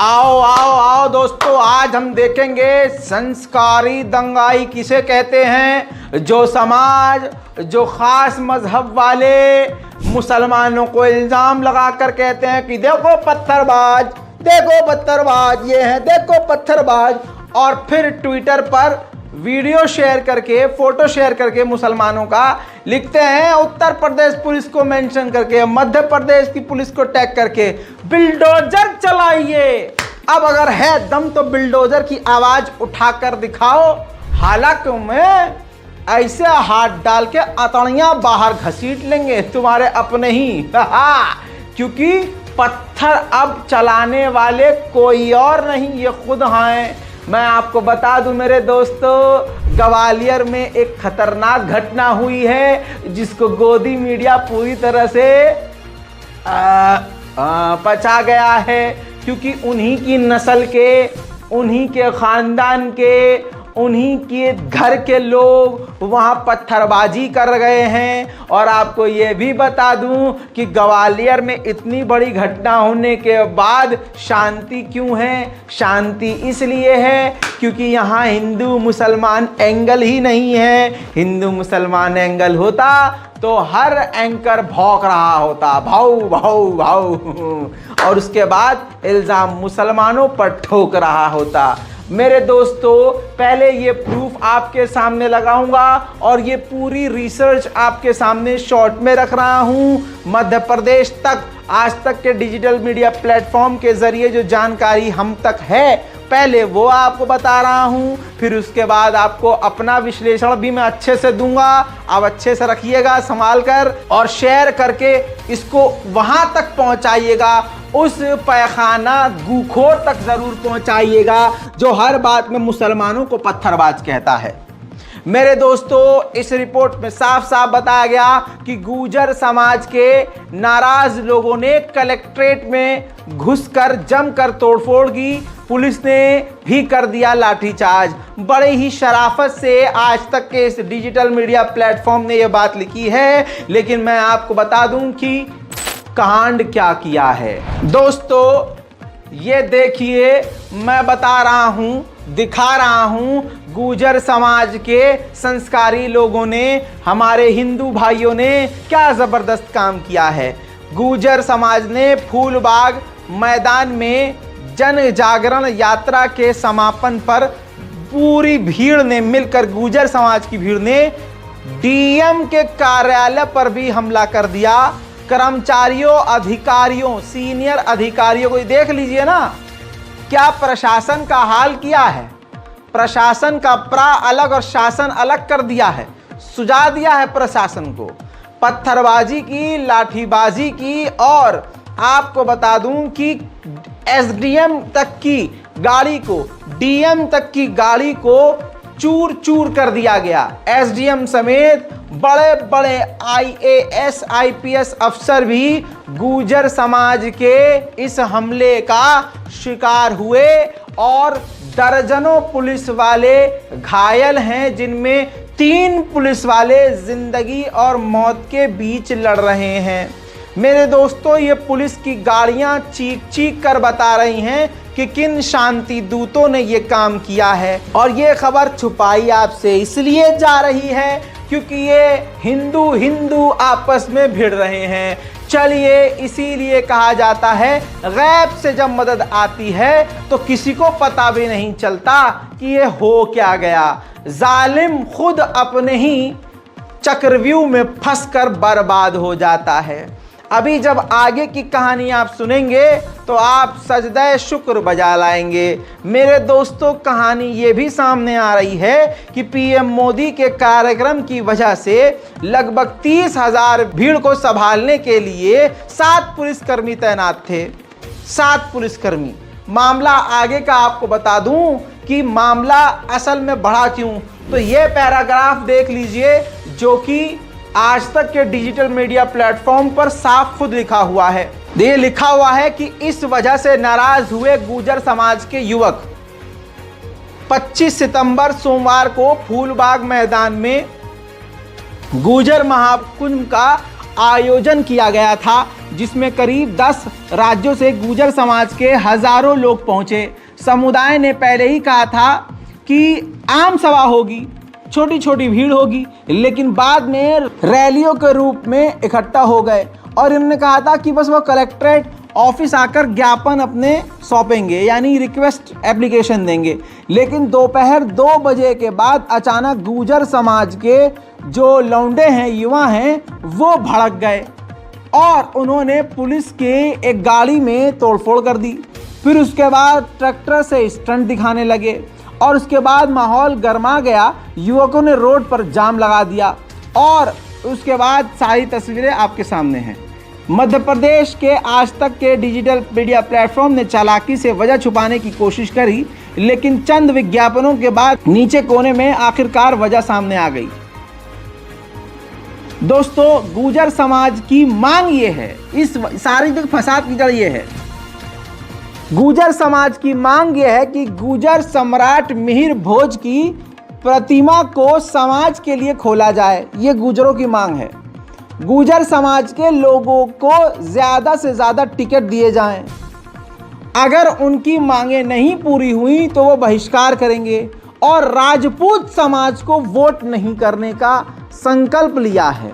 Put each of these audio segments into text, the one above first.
आओ आओ आओ दोस्तों, आज हम देखेंगे संस्कारी दंगाई किसे कहते हैं। जो समाज, जो खास मजहब वाले मुसलमानों को इल्जाम लगाकर कहते हैं कि देखो पत्थरबाज, देखो पत्थरबाज, ये है देखो पत्थरबाज, और फिर ट्विटर पर वीडियो शेयर करके, फोटो शेयर करके मुसलमानों का लिखते हैं, उत्तर प्रदेश पुलिस को मेंशन करके, मध्य प्रदेश की पुलिस को टैग करके, बिल्डोजर चलाइए। अब अगर है दम तो बिल्डोजर की आवाज उठाकर दिखाओ। हालांकि मैं ऐसे हाथ डाल के अतड़ियां बाहर घसीट लेंगे तुम्हारे अपने ही क्योंकि पत्थर अब चलाने वाले कोई और नहीं, ये खुद हैं। मैं आपको बता दूं मेरे दोस्तों, ग्वालियर में एक खतरनाक घटना हुई है जिसको गोदी मीडिया पूरी तरह से पचा गया है, क्योंकि उन्हीं की नस्ल के, उन्हीं के खानदान के, उन्हीं के घर के लोग वहां पत्थरबाजी कर गए हैं। और आपको ये भी बता दूं कि ग्वालियर में इतनी बड़ी घटना होने के बाद शांति क्यों है? शांति इसलिए है क्योंकि यहाँ हिंदू मुसलमान एंगल ही नहीं है। हिंदू मुसलमान एंगल होता तो हर एंकर भौंक रहा होता, भाऊ भाऊ भाऊ, और उसके बाद इल्जाम मुसलमानों पर ठोक रहा होता। मेरे दोस्तों, पहले ये प्रूफ आपके सामने लगाऊंगा और ये पूरी रिसर्च आपके सामने शॉर्ट में रख रहा हूं। मध्य प्रदेश तक आज तक के डिजिटल मीडिया प्लेटफॉर्म के जरिए जो जानकारी हम तक है, पहले वो आपको बता रहा हूं, फिर उसके बाद आपको अपना विश्लेषण भी मैं अच्छे से दूंगा। आप अच्छे से रखिएगा संभाल कर और शेयर करके इसको वहां तक पहुंचाइएगा, उस पैखाना गूखोर तक जरूर पहुंचाइएगा जो हर बात में मुसलमानों को पत्थरबाज कहता है। मेरे दोस्तों, इस रिपोर्ट में साफ साफ बताया गया कि गुर्जर समाज के नाराज लोगों ने कलेक्ट्रेट में घुसकर जमकर तोड़फोड़ की। पुलिस ने भी कर दिया लाठीचार्ज। बड़े ही शराफत से आज तक के इस डिजिटल मीडिया प्लेटफॉर्म ने यह बात लिखी है, लेकिन मैं आपको बता दूं कि कांड क्या किया है। दोस्तों, ये देखिए, मैं बता रहा हूं, दिखा रहा हूं, गुर्जर समाज के संस्कारी लोगों ने, हमारे हिंदू भाइयों ने क्या जबरदस्त काम किया है। गुर्जर समाज ने फूलबाग मैदान में जन जागरण यात्रा के समापन पर पूरी भीड़ ने मिलकर, गुर्जर समाज की भीड़ ने डीएम के कार्यालय पर भी हमला कर दिया। कर्मचारियों, अधिकारियों, सीनियर अधिकारियों को देख लीजिए ना, क्या प्रशासन का हाल किया है। प्रशासन का प्रा अलग और शासन अलग कर दिया है, सुझा दिया है प्रशासन को। पत्थरबाजी की, लाठीबाजी की, और आपको बता दूं कि एसडीएम तक की गाड़ी को, डीएम तक की गाड़ी को चूर चूर कर दिया गया। एसडीएम समेत बड़े बड़े आईएएस आईपीएस अफसर भी गुर्जर समाज के इस हमले का शिकार हुए और दर्जनों पुलिस वाले घायल हैं, जिनमें 3 पुलिस वाले जिंदगी और मौत के बीच लड़ रहे हैं। मेरे दोस्तों, ये पुलिस की गाड़ियां चीख चीख कर बता रही हैं कि किन शांति दूतों ने ये काम किया है। और ये खबर छुपाई आपसे इसलिए जा रही है क्योंकि ये हिंदू हिंदू आपस में भिड़ रहे हैं। चलिए, इसीलिए कहा जाता है गैब से जब मदद आती है तो किसी को पता भी नहीं चलता कि ये हो क्या गया। जालिम खुद अपने ही चक्रव्यूह में फंसकर बर्बाद हो जाता है। अभी जब आगे की कहानी आप सुनेंगे तो आप सजदे शुक्र बजा लाएंगे। मेरे दोस्तों, कहानी ये भी सामने आ रही है कि पीएम मोदी के कार्यक्रम की वजह से लगभग 30,000 भीड़ को संभालने के लिए 7 पुलिसकर्मी तैनात थे। 7 पुलिसकर्मी। मामला आगे का आपको बता दूं कि मामला असल में बढ़ा क्यों, तो ये पैराग्राफ देख लीजिए जो कि आज तक के डिजिटल मीडिया प्लेटफॉर्म पर साफ खुद लिखा हुआ है। ये लिखा हुआ है कि इस वजह से नाराज हुए गुर्जर समाज के युवक 25 सितंबर सोमवार को फूलबाग मैदान में गुर्जर महाकुंभ का आयोजन किया गया था, जिसमें करीब 10 राज्यों से गुर्जर समाज के हजारों लोग पहुंचे। समुदाय ने पहले ही कहा था कि आम सभा होगी, छोटी छोटी भीड़ होगी, लेकिन बाद में रैलियों के रूप में इकट्ठा हो गए और इन्होंने कहा था कि बस वो कलेक्ट्रेट ऑफिस आकर ज्ञापन अपने सौंपेंगे, यानी रिक्वेस्ट एप्लीकेशन देंगे। लेकिन दोपहर 2 बजे के बाद अचानक गुर्जर समाज के जो लौंडे हैं, युवा हैं, वो भड़क गए और उन्होंने पुलिस के एक गाड़ी में तोड़फोड़ कर दी। फिर उसके बाद ट्रैक्टर से स्टंट दिखाने लगे और उसके बाद माहौल गर्मा गया। युवकों ने रोड पर जाम लगा दिया और उसके बाद सारी तस्वीरें आपके सामने हैं। मध्य प्रदेश के आज तक के डिजिटल मीडिया प्लेटफॉर्म ने चालाकी से वजह छुपाने की कोशिश करी, लेकिन चंद विज्ञापनों के बाद नीचे कोने में आखिरकार वजह सामने आ गई। दोस्तों, गुर्जर समाज की मांग ये है, इस सारी फसाद की जड़ ये है, गुर्जर समाज की मांग यह है कि गुर्जर सम्राट मिहिर भोज की प्रतिमा को समाज के लिए खोला जाए। ये गुर्जरों की मांग है। गुर्जर समाज के लोगों को ज़्यादा से ज़्यादा टिकट दिए जाएं। अगर उनकी मांगें नहीं पूरी हुई तो वो बहिष्कार करेंगे और राजपूत समाज को वोट नहीं करने का संकल्प लिया है।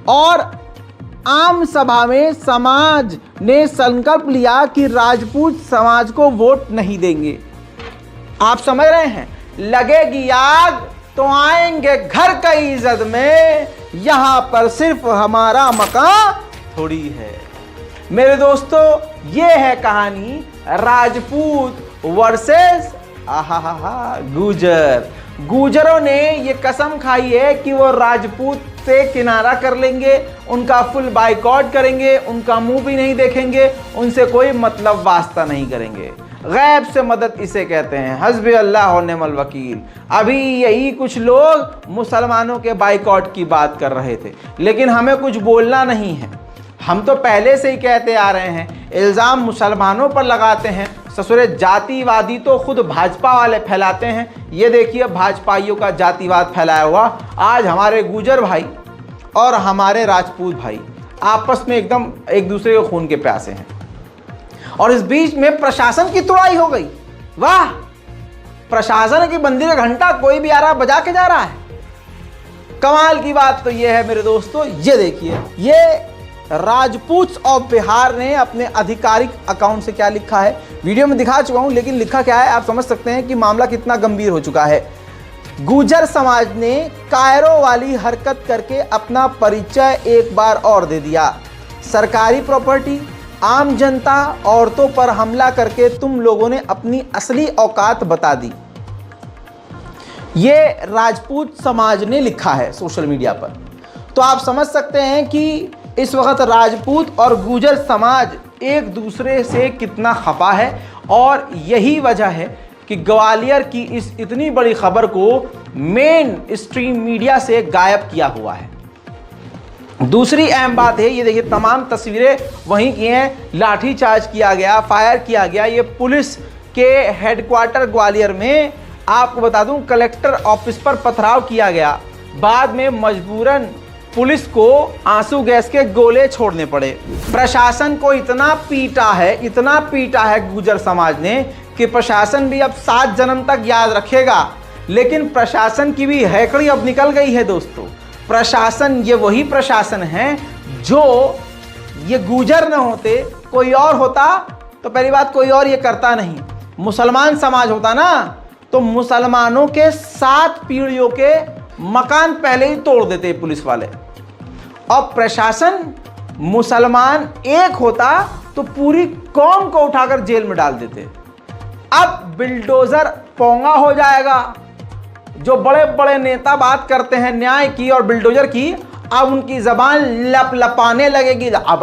और आम सभा में समाज ने संकल्प लिया कि राजपूत समाज को वोट नहीं देंगे। आप समझ रहे हैं, लगेगी आग तो आएंगे घर की इज्जत में, यहां पर सिर्फ हमारा मकान थोड़ी है। मेरे दोस्तों, ये है कहानी राजपूत वर्सेस गुर्जर। गुर्जरों ने ये कसम खाई है कि वो राजपूत से किनारा कर लेंगे, उनका फुल बाइकआउट करेंगे, उनका मुंह भी नहीं देखेंगे, उनसे कोई मतलब वास्ता नहीं करेंगे। गैब से मदद इसे कहते हैं, हस्बी अल्लाह व निअमल वकील। अभी यही कुछ लोग मुसलमानों के बाइकआउट की बात कर रहे थे, लेकिन हमें कुछ बोलना नहीं है। हम तो पहले से ही कहते आ रहे हैं, इल्ज़ाम मुसलमानों पर लगाते हैं। ससुरे जातिवादी तो खुद भाजपा वाले फैलाते हैं। ये देखिए भाजपाइयों का जातिवाद फैलाया हुआ। आज हमारे गुर्जर भाई और हमारे राजपूत भाई आपस में एकदम एक दूसरे के खून के प्यासे हैं, और इस बीच में प्रशासन की तुड़ाई हो गई। वाह, प्रशासन की बंदी का घंटा कोई भी आ रहा बजा के जा रहा है। कमाल की बात तो ये है मेरे दोस्तों, ये देखिए, ये राजपूत ऑफ बिहार ने अपने आधिकारिक अकाउंट से क्या लिखा है, वीडियो में दिखा चुका हूं, लेकिन लिखा क्या है आप समझ सकते हैं कि मामला कितना गंभीर हो चुका है। गुर्जर समाज ने कायरो वाली हरकत करके अपना परिचय एक बार और दे दिया। सरकारी प्रॉपर्टी, आम जनता, औरतों पर हमला करके तुम लोगों ने अपनी असली औकात बता दी। ये राजपूत समाज ने लिखा है सोशल मीडिया पर। तो आप समझ सकते हैं कि इस वक्त राजपूत और गुर्जर समाज एक दूसरे से कितना खफा है, और यही वजह है कि ग्वालियर की इस इतनी बड़ी खबर को मेन स्ट्रीम मीडिया से गायब किया हुआ है। दूसरी अहम बात है, ये देखिए तमाम तस्वीरें वहीं की हैं। लाठीचार्ज किया गया, फायर किया गया। ये पुलिस के हेडक्वार्टर ग्वालियर में, आपको बता दूं, कलेक्टर ऑफिस पर पथराव किया गया। बाद में मजबूरन पुलिस को आंसू गैस के गोले छोड़ने पड़े। प्रशासन को इतना पीटा है गुर्जर समाज ने कि प्रशासन भी अब 7 जन्म तक याद रखेगा। लेकिन प्रशासन की भी हैकड़ी अब निकल गई है दोस्तों। प्रशासन ये वही प्रशासन है जो, ये गुर्जर न होते कोई और होता तो पहली बात कोई और ये करता नहीं। मुसलमान समाज होता ना तो मुसलमानों के 7 पीढ़ियों के मकान पहले ही तोड़ देते पुलिस वाले। अब प्रशासन मुसलमान एक होता तो पूरी कौम को उठाकर जेल में डाल देते। अब बिल्डोजर पोंगा हो जाएगा। जो बड़े बड़े नेता बात करते हैं न्याय की और बिल्डोजर की, अब उनकी जबान लपलपाने लगेगी। अब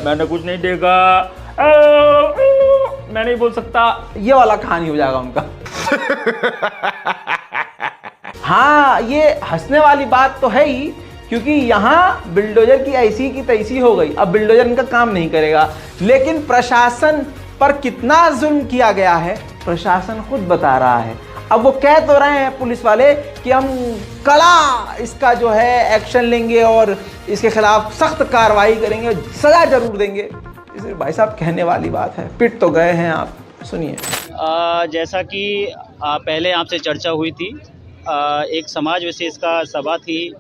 मैंने कुछ नहीं देखा, मैं नहीं बोल सकता, ये वाला कहानी हो जाएगा उनका। हाँ, ये हंसने वाली बात तो है ही, क्योंकि यहाँ बिल्डोजर की ऐसी की तैसी हो गई। अब बिल्डोजर इनका काम नहीं करेगा। लेकिन प्रशासन पर कितना जुल्म किया गया है, प्रशासन खुद बता रहा है। अब वो कह तो रहे हैं पुलिस वाले कि हम कड़ा इसका जो है एक्शन लेंगे और इसके खिलाफ सख्त कार्रवाई करेंगे, सजा जरूर देंगे। इसे भाई साहब कहने वाली बात है, पिट तो गए हैं आप। सुनिए। जैसा कि पहले आपसे चर्चा हुई थी, एक समाज विशेष का सभा थी,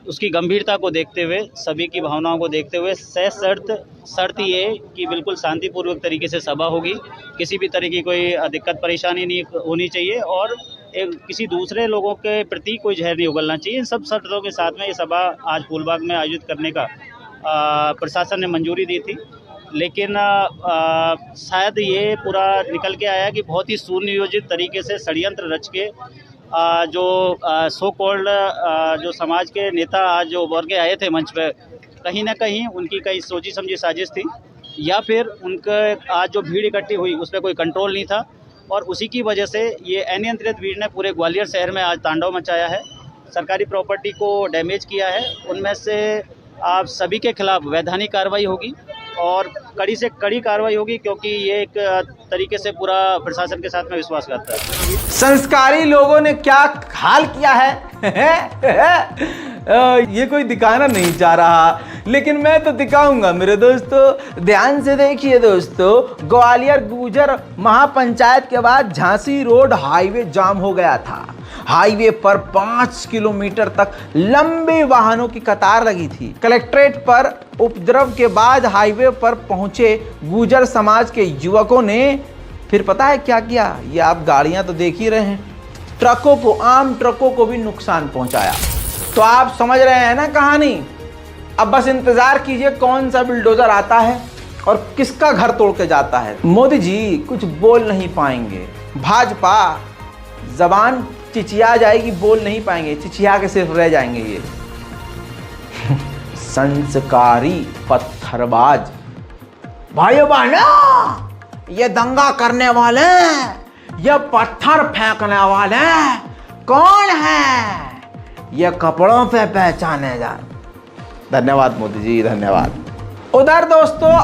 उसकी गंभीरता को देखते हुए, सभी की भावनाओं को देखते हुए शर्त ये कि बिल्कुल शांतिपूर्वक तरीके से सभा होगी, किसी भी तरह की कोई दिक्कत परेशानी नहीं होनी चाहिए और किसी दूसरे लोगों के प्रति कोई जहर नहीं उगलना चाहिए। इन सब शर्तों के साथ में ये सभा आज फूलबाग में आयोजित करने का प्रशासन ने मंजूरी दी थी। लेकिन शायद ये पूरा निकल के आया कि बहुत ही सुनियोजित तरीके से षड्यंत्र रच के जो सो कॉल्ड जो समाज के नेता आज जो उभर के आए थे मंच पे, कहीं ना कहीं उनकी कई सोची समझी साजिश थी या फिर उनका आज जो भीड़ इकट्ठी हुई उस पर कोई कंट्रोल नहीं था और उसी की वजह से ये अनियंत्रित भीड़ ने पूरे ग्वालियर शहर में आज तांडव मचाया है, सरकारी प्रॉपर्टी को डैमेज किया है। उनमें से आप सभी के खिलाफ वैधानिक कार्रवाई होगी और कड़ी से कड़ी कार्रवाई होगी, क्योंकि ये एक तरीके से पूरा प्रशासन के साथ में विश्वास करता है। संस्कारी लोगों ने क्या हाल किया है ये कोई दिखाना नहीं चाह रहा, लेकिन मैं तो दिखाऊंगा मेरे दोस्तों। ध्यान से देखिए दोस्तों, ग्वालियर गुजर महापंचायत के बाद झांसी रोड हाईवे जाम हो गया था। हाईवे पर 5 किलोमीटर तक लंबे वाहनों की कतार लगी थी। कलेक्ट्रेट पर उपद्रव के बाद हाईवे पर पहुंचे गुजर समाज के युवकों ने फिर पता है क्या किया? ये आप गाड़ियां तो देख ही रहे हैं, ट्रकों को, आम ट्रकों को भी नुकसान पहुंचाया। तो आप समझ रहे हैं ना कहानी। अब बस इंतजार कीजिए कौन सा बुलडोजर आता है और किसका घर तोड़ के जाता है। मोदी जी कुछ बोल नहीं पाएंगे, भाजपा जबान चिचिया जाएगी, बोल नहीं पाएंगे, चिचिया के सिर्फ रह जाएंगे ये संस्कारी पत्थरबाज। भाइयों बहनों, ये दंगा करने वाले, ये पत्थर फेंकने वाले कौन है? ये कपड़ों पे पहचाने जा। धन्यवाद मोदी जी, धन्यवाद। उधर दोस्तों